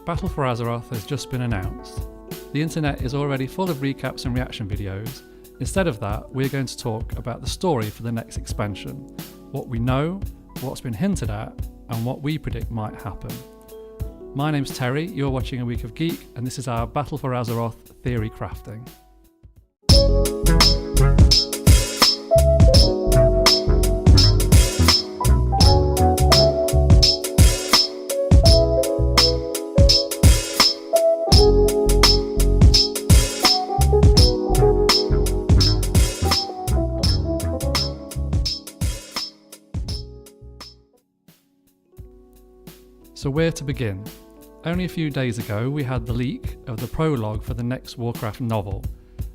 Battle for Azeroth has just been announced. The internet is already full of recaps and reaction videos. Instead of that, we're going to talk about the story for the next expansion, what we know, what's been hinted at, and what we predict might happen. My name's Terry, you're watching A Week of Geek, and this is our Battle for Azeroth theory crafting. So where to begin? Only a few days ago we had the leak of the prologue for the next Warcraft novel,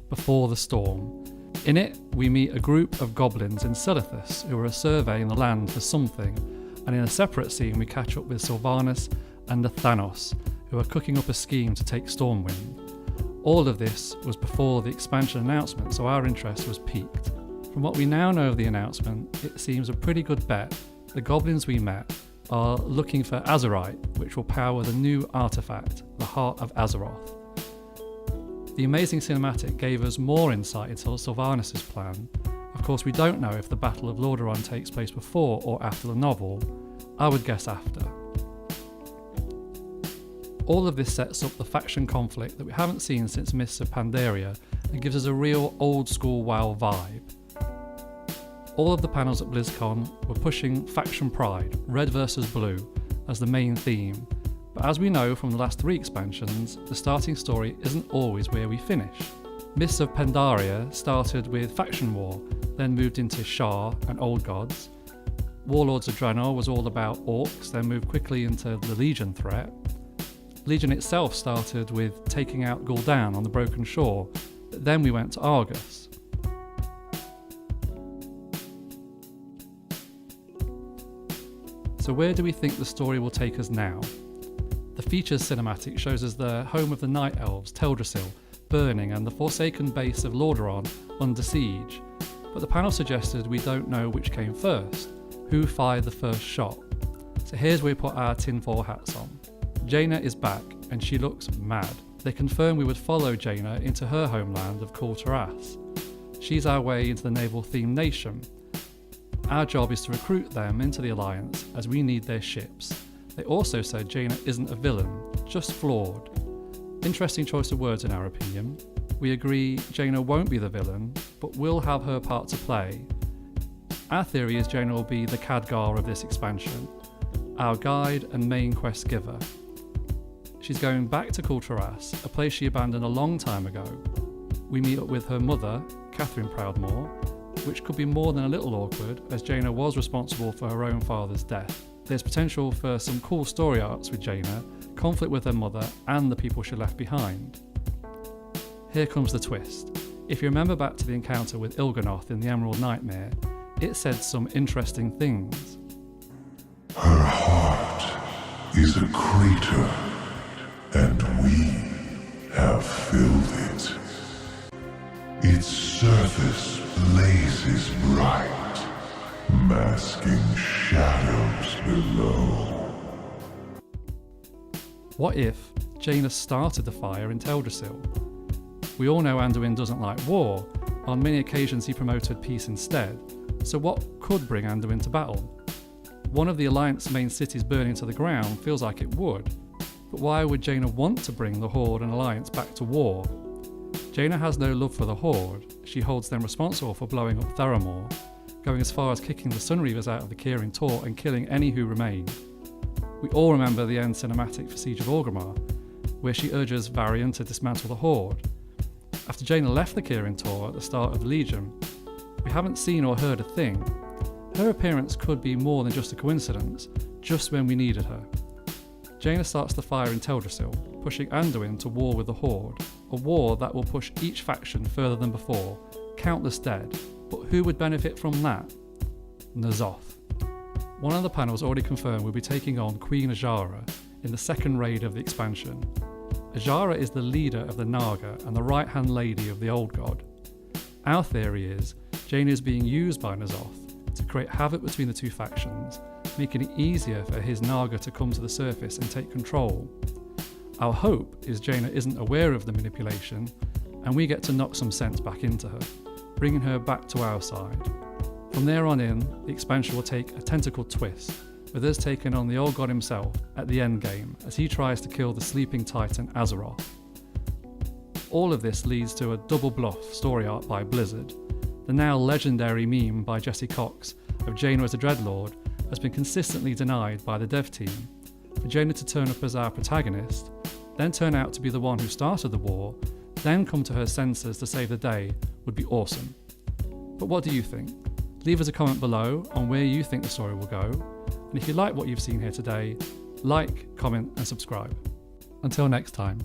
Before the Storm. In it we meet a group of goblins in Silithus who are surveying the land for something, and in a separate scene we catch up with Sylvanas and the Thanos, who are cooking up a scheme to take Stormwind. All of this was before the expansion announcement, so our interest was piqued. From what we now know of the announcement, it seems a pretty good bet the goblins we met are looking for Azerite, which will power the new artifact, the Heart of Azeroth. The amazing cinematic gave us more insight into Sylvanas' plan. Of course, we don't know if the Battle of Lordaeron takes place before or after the novel. I would guess after. All of this sets up the faction conflict that we haven't seen since Mists of Pandaria and gives us a real old school WoW vibe. All of the panels at Blizzcon were pushing faction pride, red versus blue, as the main theme, but as we know from the last 3 expansions, the starting story isn't always where we finish. Mists of Pandaria started with faction war, then moved into Shar and Old Gods. Warlords of Draenor was all about orcs, then moved quickly into the Legion threat. Legion itself started with taking out Gul'dan on the Broken Shore, but then we went to Argus. So where do we think the story will take us now? The Features cinematic shows us the home of the Night Elves, Teldrassil, burning, and the forsaken base of Lordaeron under siege. But the panel suggested we don't know which came first, who fired the first shot. So here's where we put our tinfoil hats on. Jaina is back, and she looks mad. They confirmed we would follow Jaina into her homeland of Kul-Tiras. She's our way into the naval-themed nation. Our job is to recruit them into the Alliance as we need their ships. They also said Jaina isn't a villain, just flawed. Interesting choice of words in our opinion. We agree Jaina won't be the villain, but will have her part to play. Our theory is Jaina will be the Khadgar of this expansion, our guide and main quest giver. She's going back to Kul-Tiras, a place she abandoned a long time ago. We meet up with her mother, Catherine Proudmoore, which could be more than a little awkward, as Jaina was responsible for her own father's death. There's potential for some cool story arcs with Jaina, conflict with her mother, and the people she left behind. Here comes the twist. If you remember back to the encounter with Il'gynoth in the Emerald Nightmare, it said some interesting things. Her heart is a crater, and we have filled it. Its surface blazes bright, masking shadows below. What if Jaina started the fire in Teldrassil? We all know Anduin doesn't like war. On many occasions he promoted peace instead. So what could bring Anduin to battle? One of the Alliance main cities burning to the ground feels like it would. But why would Jaina want to bring the Horde and Alliance back to war? Jaina has no love for the Horde. She holds them responsible for blowing up Theramore, going as far as kicking the Sunreavers out of the Kirin Tor and killing any who remained. We all remember the end cinematic for Siege of Orgrimmar, where she urges Varian to dismantle the Horde. After Jaina left the Kirin Tor at the start of the Legion, we haven't seen or heard a thing. Her appearance could be more than just a coincidence, just when we needed her. Jaina starts the fire in Teldrassil, pushing Anduin to war with the Horde, a war that will push each faction further than before, countless dead, but who would benefit from that? N'Zoth. One of the panels already confirmed we'll be taking on Queen Azshara in the second raid of the expansion. Azshara is the leader of the Naga and the right-hand lady of the Old God. Our theory is Jaina is being used by N'Zoth to create havoc between the two factions, making it easier for his Naga to come to the surface and take control. Our hope is Jaina isn't aware of the manipulation, and we get to knock some sense back into her, bringing her back to our side. From there on in, the expansion will take a tentacle twist, with us taking on the old god himself at the endgame as he tries to kill the sleeping titan Azeroth. All of this leads to a double bluff story arc by Blizzard. The now legendary meme by Jesse Cox of Jaina as a Dreadlord has been consistently denied by the dev team. For Jaina to turn up as our protagonist, then turn out to be the one who started the war, then come to her senses to save the day would be awesome. But what do you think? Leave us a comment below on where you think the story will go, and if you like what you've seen here today, like, comment and subscribe. Until next time.